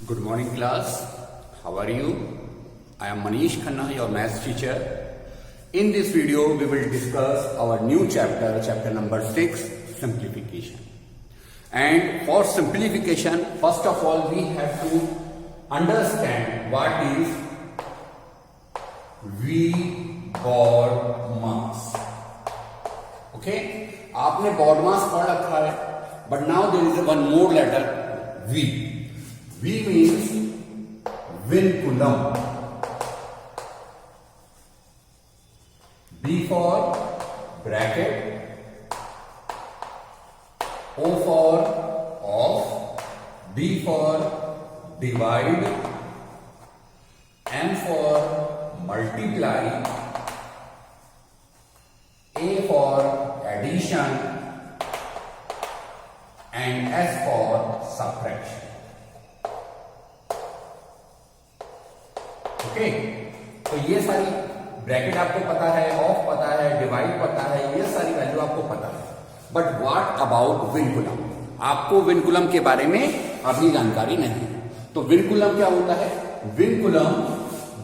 Good morning class. How are you? I am Manish Khanna, your maths teacher. In this video, we will discuss our new chapter number 6, simplification. And for simplification, first of all, we have to understand what is board mass. Okay? आपने board mass पढ़ रखा है, but now there is one more letter, V. V means Win-Coulomb. B for bracket, O for off, D for divide, M for multiply, A for addition, and S for subtraction. Okay, तो ये सारी bracket आपको पता है, of पता है, divide पता है, ये सारी वैल्यू आपको पता है. But what about vinculum? आपको विनकुलम के बारे में अभी जानकारी नहीं है. तो विनकुलम क्या होता है? विनकुलम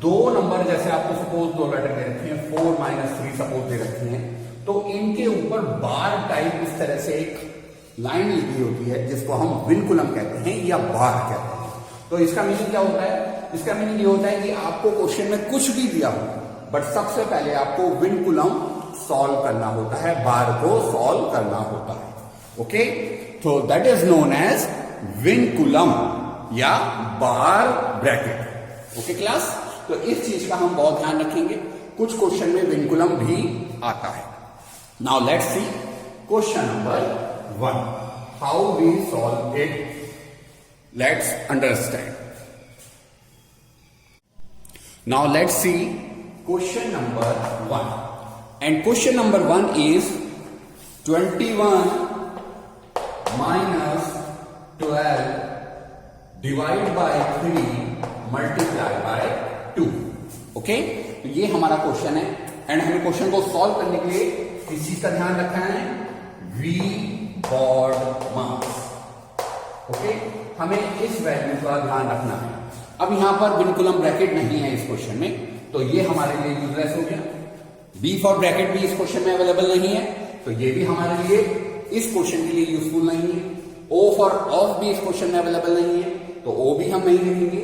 दो नंबर, जैसे आपको सपोज दो लेटर दे रखे हैं, 4-3 सपोज दे रखे हैं, तो इनके ऊपर बार टाइप इस तरह से एक लाइन लिखी होती है जिसको हम विनकुलम कहते हैं या बार कहते हैं. तो इसका मीनिंग क्या होता है? इसका मीनिंग ये होता है कि आपको क्वेश्चन में कुछ भी दिया हो, बट सबसे पहले आपको विनकुलम सॉल्व करना होता है, बार को सॉल्व करना होता है. ओके, तो that is known as vinculum या बार ब्रैकेट. ओके क्लास, तो इस चीज का हम बहुत ध्यान रखेंगे. कुछ क्वेश्चन में विनकुलम भी आता है. Now let's see question number 1. How we solve it? Let's understand. Now let's see question number 1. And question number 1 is 21 minus 12 divided by 3 multiplied by 2. Okay? तो ये हमारा क्वेश्चन है एंड हमें क्वेश्चन को सॉल्व करने के लिए किस चीज का ध्यान रखना है? V board mass. ओके, हमें इस वैल्यू का ध्यान रखना है. अब यहां पर विनकुलम ब्रैकेट नहीं है इस क्वेश्चन में, तो ये हमारे लिए यूजलेस हो गया. बी फॉर ब्रैकेट भी इस क्वेश्चन में अवेलेबल नहीं है, तो ये भी हमारे लिए इस क्वेश्चन के लिए यूजफुल नहीं है. ओ फॉर ऑफ भी इस क्वेश्चन में अवेलेबल नहीं है, तो ओ भी हम नहीं लिखेंगे.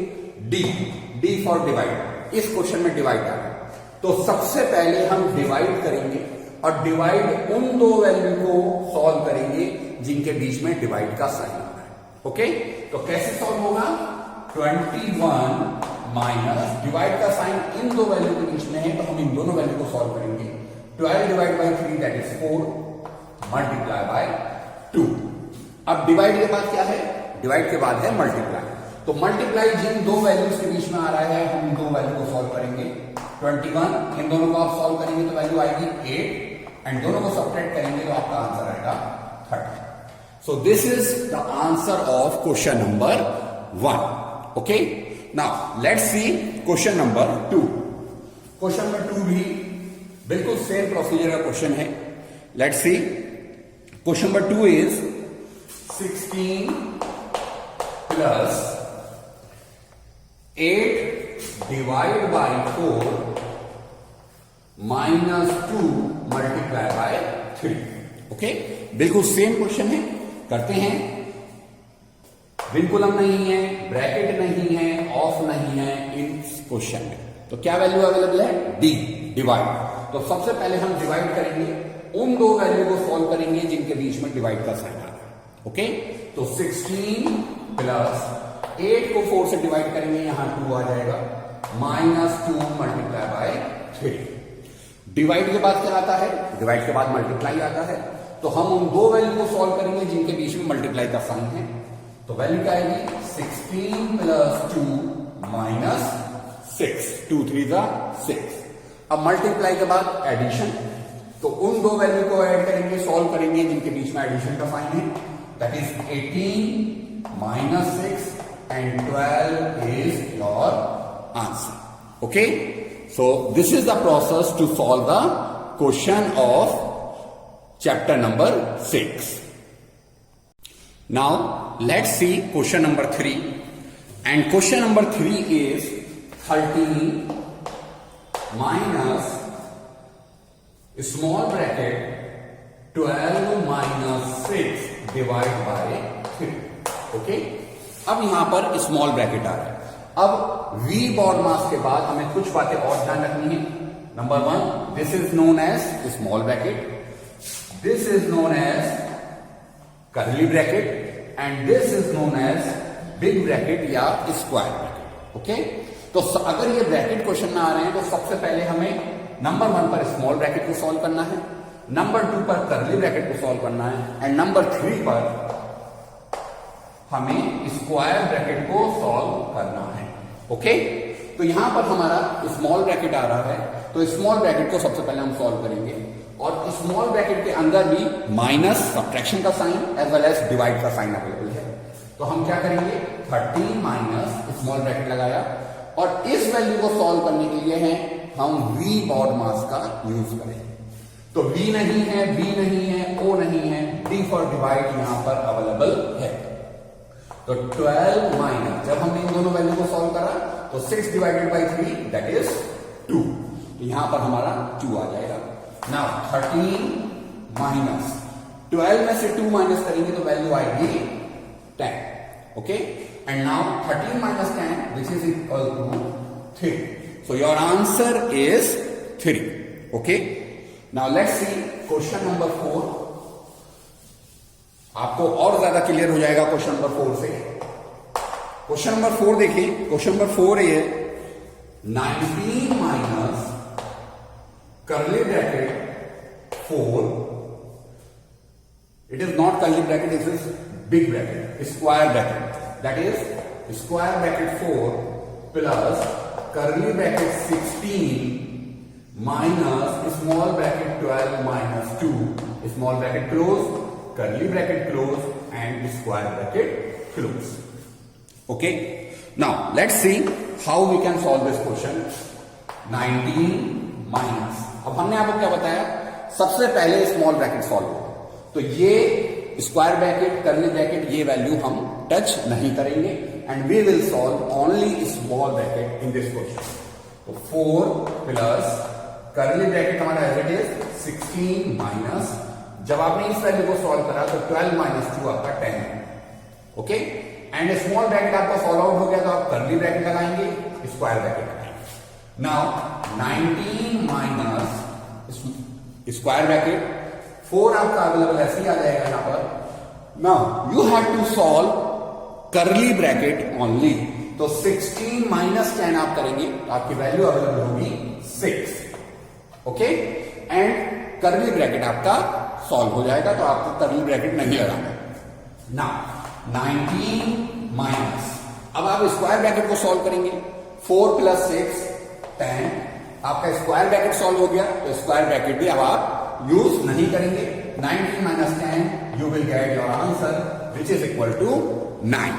डी फॉर डिवाइड, इस क्वेश्चन में डिवाइड आ रहा है, तो सबसे पहले हम डिवाइड करेंगे और डिवाइड उन दो वैल्यू को सॉल्व करेंगे जिनके बीच में डिवाइड का साइन आ रहा है. ओके, तो कैसे सॉल्व होगा? 21 माइनस डिवाइड का साइन इन दो वैल्यू के बीच में है, तो हम इन दोनों वैल्यू को सॉल्व करेंगे. 12 divide by 3 that is 4 multiply by 2. अब डिवाइड के बाद क्या है? डिवाइड के बाद है मल्टीप्लाई. तो मल्टीप्लाई जिन दो वैल्यूज के बीच में आ रहा है, हम इन दो वैल्यू को सॉल्व करेंगे. 21 इन दोनों को आप सॉल्व करेंगे तो वैल्यू आएगी 8 एंड दोनों को सब्ट्रैक्ट करेंगे तो आपका आंसर आएगा 30. सो this is the answer of question number 1. Okay, now let's see question number 2. Question number 2 भी बिल्कुल सेम प्रोसीजर का क्वेश्चन है. Let's see. Question number 2 is 16 plus 8 divided by 4 minus 2 multiplied by 3. Okay, बिल्कुल same question है. करते हैं. Vinculum नहीं है, ब्रैकेट नहीं है, ऑफ नहीं है इस क्वेश्चन में, तो क्या वैल्यू अवेलेबल है? D, divide. तो सबसे पहले हम डिवाइड करेंगे, उन दो वैल्यू को सॉल्व करेंगे जिनके बीच में डिवाइड का साइन आ रहा है. ओके, तो 16 प्लस 8 को 4 से डिवाइड करेंगे, यहां 2 आ जाएगा, माइनस 2 मल्टीप्लाई बाय 3. डिवाइड के बाद क्या आता है? डिवाइड के बाद मल्टीप्लाई आता है, तो हम उन दो वैल्यू को सॉल्व करेंगे जिनके बीच में मल्टीप्लाई का साइन है. तो वैल्यू क्या आएगी? 16 प्लस 2 माइनस 6. 2 3 6. अब मल्टीप्लाई के बाद एडिशन, तो उन दो वैल्यू को ऐड करेंगे, सॉल्व करेंगे जिनके बीच में एडिशन का साइन है. That is 18 minus 6 and 12 is your answer. Okay, so this is the process to solve the question of chapter number 6. Now let's see question number 3. And question number 3 is 13 minus small bracket 12 minus 6 divide by 3. Okay, अब यहां पर small bracket आ रहा है. अब V baud मास के बाद हमें कुछ बातें और ध्यान रखनी है. Number 1, this is known as small bracket, this is known as curly bracket and this is known as big bracket या स्क्वायर ब्रैकेट. ओके, तो अगर ये ब्रैकेट क्वेश्चन में आ रहे हैं तो सबसे पहले हमें नंबर 1 पर स्मॉल ब्रैकेट को सॉल्व करना है, नंबर 2 पर कर्ली ब्रैकेट को सॉल्व करना है एंड नंबर 3 पर हमें स्क्वायर ब्रैकेट को सॉल्व करना है. ओके, तो यहां पर हमारा स्मॉल ब्रैकेट आ रहा है, तो स्मॉल ब्रैकेट को सबसे पहले हम सॉल्व करेंगे और स्मॉल ब्रैकेट के अंदर भी माइनस सब्ट्रैक्शन का sign as well as divide का साइन अवेलेबल है. तो हम क्या करेंगे, 13 माइनस स्मॉल ब्रैकेट लगाया और इस वैल्यू को सॉल्व करने के लिए है हम V बॉड मास का यूज करेंगे. तो V नहीं है, B नहीं है, O नहीं है, D फॉर डिवाइड यहां पर अवेलेबल है. तो 12 माइनस, जब हमने इन दोनों वैल्यू को सॉल्व करा तो 6 डिवाइडेड बाई 3 दैट इज 2. तो यहां पर हमारा 2 आ जाएगा. नाउ 13 माइनस 12 में से 2 माइनस करेंगे तो वैल्यू आएगी 10. Okay, and now 13 minus 10 which is equal to 3. So your answer is 3. Okay. Now let's see question number 4. आपको और ज्यादा क्लियर हो जाएगा क्वेश्चन नंबर 4 से. क्वेश्चन नंबर 4 देखिए. क्वेश्चन नंबर 4 है 19 minus curly bracket 4. It is not curly bracket, it is big bracket, square bracket. That is square bracket 4 plus curly bracket 16 minus small bracket 12 minus 2, small bracket close, curly bracket close and square bracket close. Okay, now let's see how we can solve this question. 19 minus, अब हमने आपको क्या बताया, सबसे पहले small bracket solve होगा. तो ये स्क्वायर ब्रैकेट, कर्ली ब्रैकेट, ये वैल्यू हम टच नहीं करेंगे and we will solve only small bracket in this question. तो 4 plus curly bracket हमारा as it is 16 minus, जब आपने इस वैल्यू को सॉल्व करा तो 12 minus 2 आपका 10 है. ओके, एंड स्मॉल ब्रैकेट आपका सॉल्व आउट हो गया तो आप कर्ली ब्रैकेट लगाएंगे, स्क्वायर ब्रैकेट लगाएंगे. नाउ 19 माइनस स्क्वायर ब्रैकेट 4 आपका अवेलेबल ऐसे ही आ जाएगा यहां पर. Now you have to solve curly bracket only. तो 16 माइनस 10 आप करेंगे तो आपकी वैल्यू अवेलेबल होगी 6. ओके, एंड कर्ली ब्रैकेट आपका सॉल्व हो जाएगा तो आपको कर्ली ब्रैकेट नहीं लगाना. नाउ 19 माइनस, अब आप स्क्वायर ब्रैकेट को सॉल्व करेंगे. 4 प्लस 6 10, आपका स्क्वायर ब्रैकेट सॉल्व हो गया तो स्क्वायर ब्रैकेट भी अब आप यूज नहीं करेंगे. 19 minus 10 you will get your answer which is equal to 9.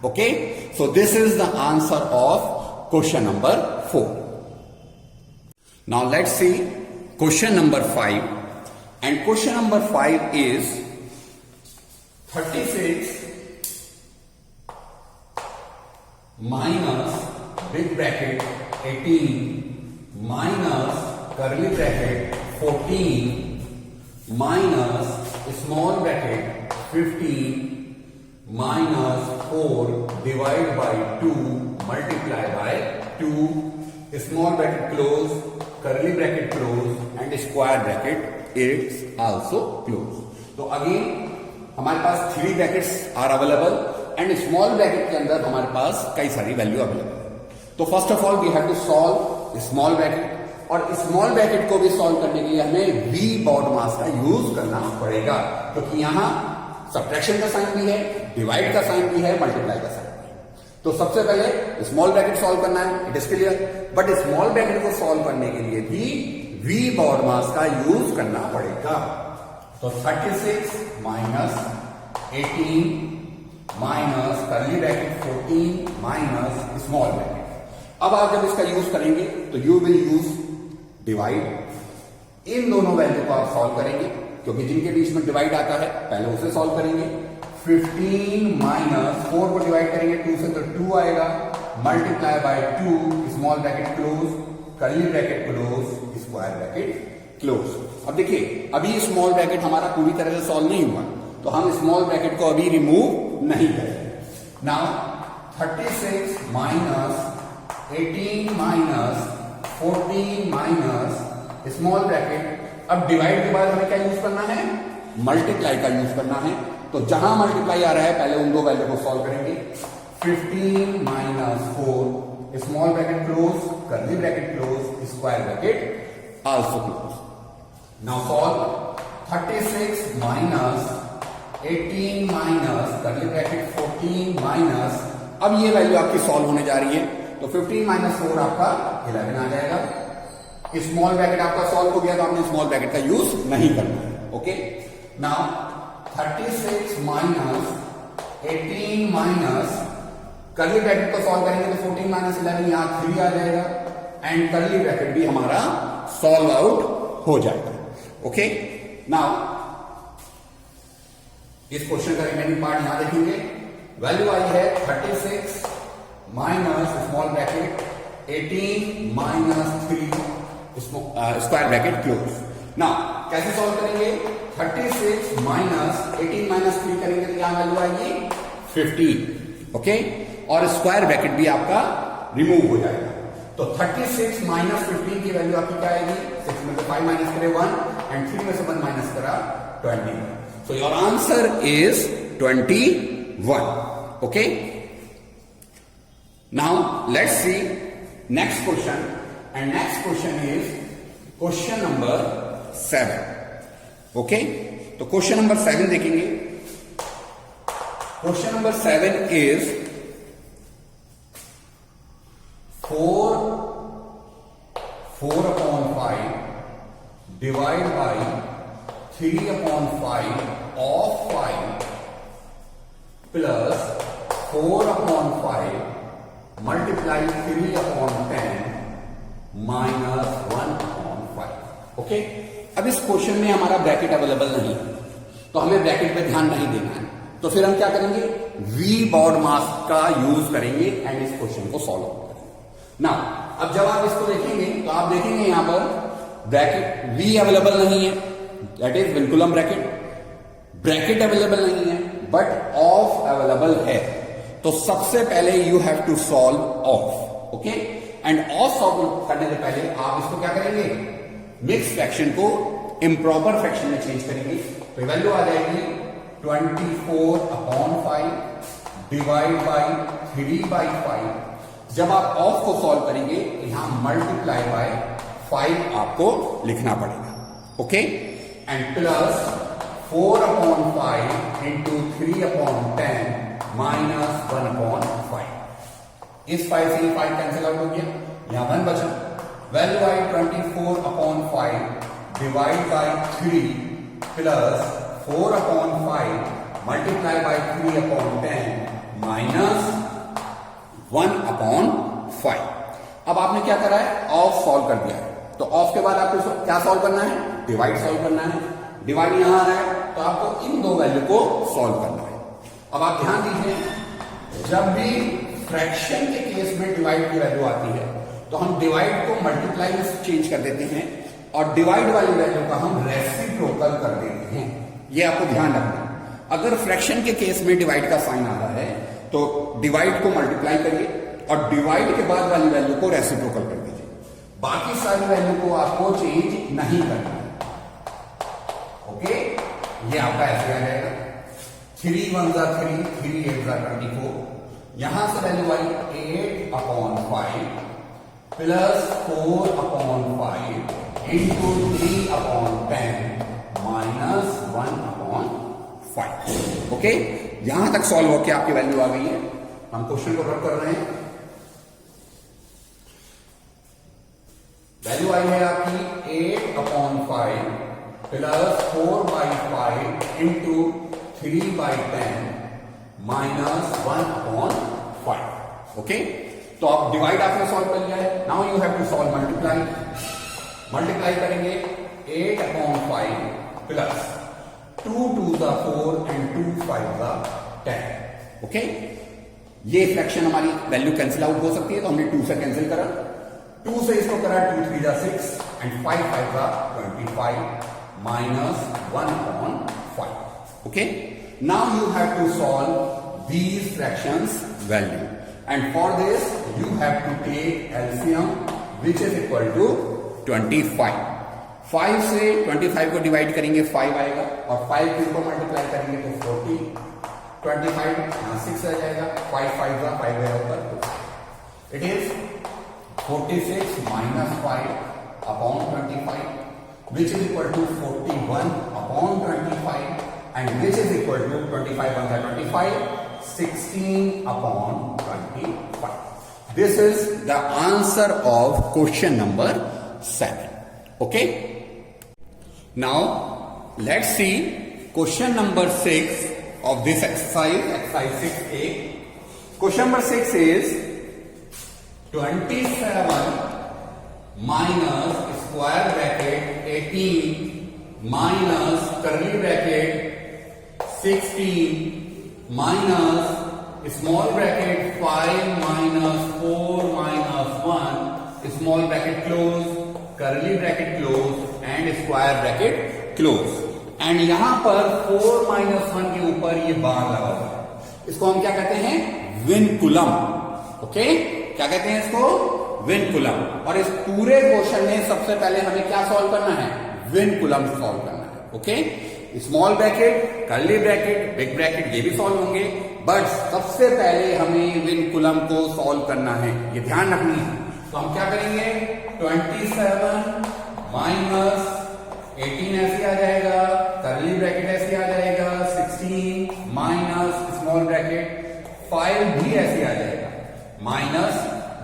Okay, so this is the answer of question number 4. Now let's see question number 5, and question number 5 is 36 minus big bracket 18 minus curly bracket 14 minus small bracket 15 minus 4 divided by 2 multiply by 2, small bracket close, curly bracket close and square bracket is also close. तो again हमारे पास 3 brackets are available and small bracket के अंदर हमारे पास कई सारी value available है. तो first of all we have to solve small bracket, और स्मॉल ब्रैकेट को भी सॉल्व करने के लिए हमें V बॉड मास का यूज करना पड़ेगा, क्योंकि यहां सब्ट्रैक्शन का साइन भी है, डिवाइड का साइन भी है, मल्टीप्लाई का साइन भी है. तो सबसे पहले स्मॉल ब्रैकेट सॉल्व करना है, it is clear. But small bracket को सॉल्व करने के लिए भी V बॉड मास का यूज करना पड़ेगा. तो 36 minus 18 minus curly bracket 14 minus small bracket. अब आप जब इसका यूज करेंगे तो यू विल यूज डिवाइड. इन दोनों वैल्यू को आप सॉल्व करेंगे, क्योंकि जिनके बीच में डिवाइड आता है पहले उसे सॉल्व करेंगे, 15 माइनस 4 को डिवाइड करेंगे 2 से तो 2 आएगा, multiply by 2, small bracket close, curly bracket close, square bracket close. अब देखिए अभी स्मॉल ब्रैकेट हमारा पूरी तरह से सॉल्व नहीं हुआ, तो हम स्मॉल ब्रैकेट को अभी रिमूव नहीं करेंगे। Now 36 minus 18 minus 14 minus small bracket. अब डिवाइड के बाद हमें क्या यूज करना है? मल्टीप्लाई का यूज करना है। तो जहां मल्टीप्लाई आ रहा है पहले उन दो वैल्यू को सॉल्व करेंगे। 15 minus 4, small bracket close, curly bracket close, square bracket also close. Now solve 36 minus 18 minus curly bracket 14 minus, अब ये वैल्यू आपकी सॉल्व होने जा रही है, तो 15 माइनस 4 आपका 11 आ जाएगा। स्मॉल ब्रैकेट आपका सॉल्व हो गया, तो आपने स्मॉल ब्रैकेट का यूज नहीं करना है। Okay, now 36 minus 18 minus curly bracket को सॉल्व करेंगे तो 14 माइनस 11 यहां 3 आ जाएगा, एंड कर्ली ब्रैकेट भी हमारा सॉल्व आउट हो जाएगा। ओके, नाउ इस क्वेश्चन का रिमेनिंग पार्ट यहां देखेंगे। वैल्यू आई है 36 minus small bracket 18 minus 3 square bracket close. Now कैसे सॉल्व करेंगे? 36 माइनस 18 माइनस 3 करेंगे तो यहां वैल्यू आएगी 15। ओके, और स्क्वायर ब्रैकेट भी आपका रिमूव हो जाएगा। तो 36 माइनस 15 की वैल्यू आपकी क्या आएगी? 6 में से 5 माइनस करे 1, एंड 3 में से 1 माइनस करा 20। So your answer is 21. Okay. Now let's see next question, and next question is question number 7. Okay. तो क्वेश्चन नंबर 7 देखेंगे। Question number 7 is 4 upon 5 divide by 3 upon 5 of 5 plus 4 upon 5 multiply 3 upon 10 minus 1 upon 5। Okay, अब इस question में हमारा bracket available नहीं है, तो हमें ब्रैकेट पे ध्यान नहीं देना है। तो फिर हम क्या करेंगे? वी बॉड मास का यूज करेंगे एंड इस क्वेश्चन को सॉल्व करेंगे। ना अब जब आप इसको देखेंगे तो आप देखेंगे यहां पर ब्रैकेट वी अवेलेबल नहीं है, that is vinculum bracket. Bracket available नहीं है बट ऑफ अवेलेबल है, तो सबसे पहले you have to solve of. Okay, and of solve करने से पहले आप इसको क्या करेंगे? मिक्स फ्रैक्शन को इम्प्रॉपर फ्रैक्शन में चेंज करेंगे। तो वैल्यू आ जाएगी 24 अपॉन 5 डिवाइड बाई 3/5। जब आप ऑफ को सॉल्व करेंगे तो यहां मल्टीप्लाई बाय 5 आपको लिखना पड़ेगा। Okay, and plus 4 upon 5 into 3 upon 10 minus 1 upon 5। इस 5 से 5 कैंसिल आउट हो गया, यहां 1 बचा। Value I 24 upon 5 divide by 3 plus 4 upon 5 multiply by 3 upon 10 minus 1 upon 5। अब आपने क्या करा है? ऑफ सॉल्व कर दिया है, तो ऑफ के बाद आपको क्या सॉल्व करना है? डिवाइड सॉल्व करना है। डिवाइड यहां आ रहा है तो आपको इन दो वैल्यू को सॉल्व करना है। अब आप ध्यान दीजिए, जब भी फ्रैक्शन के केस में डिवाइड की वैल्यू आती है तो हम डिवाइड को मल्टीप्लाई में चेंज कर देते हैं और डिवाइड वाली वैल्यू का हम रेसिप्रोकल कर देते हैं। ये आपको ध्यान रखना। अगर फ्रैक्शन के केस में डिवाइड का साइन आ रहा है तो डिवाइड को मल्टीप्लाई करिए और डिवाइड के बाद वाली वैल्यू को रेसिप्रोकल कर दीजिए। बाकी सारी वैल्यू को आपको चेंज नहीं करना है। ओके, ये आपका ऐसे आ जाएगा 3 1 जा 3, 3 8 जा 24। यहां से वैल्यू आई 8 upon 5 plus 4 upon 5 into 3 upon 10 minus 1 upon 5। Okay, यहां तक सॉल्व होकर आपकी वैल्यू आ गई है। हम क्वेश्चन को रब कर रहे हैं। वैल्यू आई है आपकी 8 अपॉन 5 प्लस 4/5 इंटू 3/10 माइनस 1 अपॉन 5। ओके, तो आप डिवाइड आपने सॉल्व कर लिया है। Now you have to solve multiply. Multiply करेंगे 8 upon 5 plus 2 2s are 4 and 2 5s are 10. Okay, ये फ्रैक्शन हमारी वैल्यू कैंसिल आउट हो सकती है, तो हमने 2 से कैंसिल करा, 2 से इसको करा, 2 3 जा 6 एंड 5 5 जा 25 minus 1 upon 5. Okay, now you have to solve these fractions value, and for this you have to take LCM, which is equal to 25. 5 से 25 को डिवाइड करेंगे 5 आएगा, और 5 को मल्टीप्लाई करेंगे तो 40, 25 यहाँ 6 आ जाएगा, 5 5 का 5 गया ऊपर, it is 46 minus 5 upon 25, which is equal to 41 upon 25, and which is equal to 25 1 25, 16 upon 25. This is the answer of question number 7. Okay, now let's see question number 6 of this exercise 6a. Question number 6 is 27 minus square bracket 18 minus curly bracket 16 minus small bracket 5 minus 4 minus 1 small bracket close, curly bracket close and square bracket close. And यहां पर 4 minus 1 के ऊपर ये बार लगा हुआ है, इसको हम क्या कहते हैं, विनकुलम. ओके, क्या कहते हैं इसको, विनकुलम. और इस पूरे क्वेश्चन में सबसे पहले हमें क्या सॉल्व करना है, विनकुलम सॉल्व करना है. Okay, small bracket, curly bracket, big bracket ये भी सॉल्व होंगे, बट सबसे पहले हमें विनकुलम को सॉल्व करना है, ये ध्यान रखनी है. तो हम क्या करेंगे, 27 माइनस 18 ऐसे आ जाएगा, कर्ली ब्रैकेट ऐसे आ जाएगा, 16 माइनस स्मॉल ब्रैकेट 5 भी ऐसे आ जाएगा, माइनस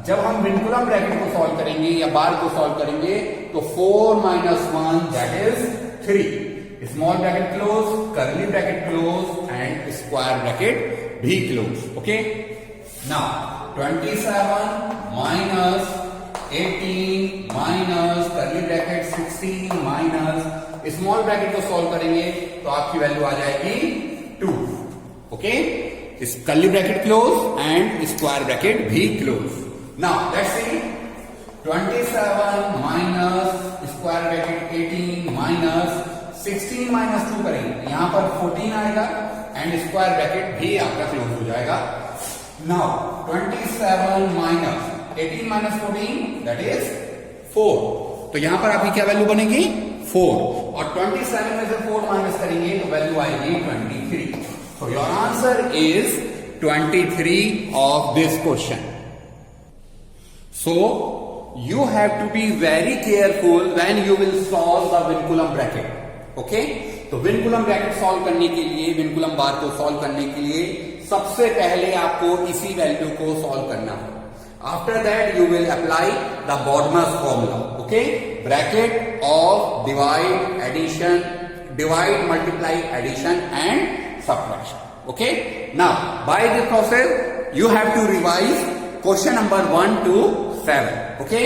जब हम विनकुलम ब्रैकेट को सॉल्व करेंगे या बार को सॉल्व करेंगे तो 4 minus 1 that is 3, small bracket close, curly bracket close and square bracket भी close. Okay, now 27 minus 18 minus curly bracket 16 minus small bracket को सॉल्व करेंगे तो आपकी वैल्यू आ जाएगी 2. Okay, curly bracket close and square bracket भी close. Now let's see 27 minus square bracket 18 minus 16 minus 2 करेंगे, यहां पर 14 आएगा एंड स्क्वायर ब्रैकेट भी आपका क्लोज हो जाएगा. Now 27 minus 18 minus 14 that is 4. तो यहां पर आपकी क्या वैल्यू बनेगी, 4, और 27 में से 4 माइनस करेंगे तो वैल्यू आएगी 23. So your answer is 23 of this question. So you have to be very careful when you will solve the vinculum bracket. Okay? तो विनकुलम ब्रैकेट सॉल्व करने के लिए, विनकुलम बार को सॉल्व करने के लिए सबसे पहले आपको इसी वैल्यू को सॉल्व करना है. After that you will apply the BODMAS formula. Okay, bracket of divide addition, divide multiply addition and subtraction. Okay, now by this process you have to revise question number 1 to 7. Okay,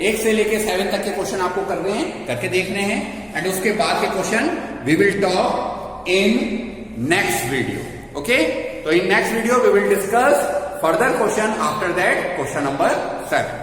1 से लेके 7 तक के question आपको कर रहे हैं, करके देखने हैं, एंड उसके बाद के question we will talk in next video. Okay, तो in next video we will discuss further question after that question number 7.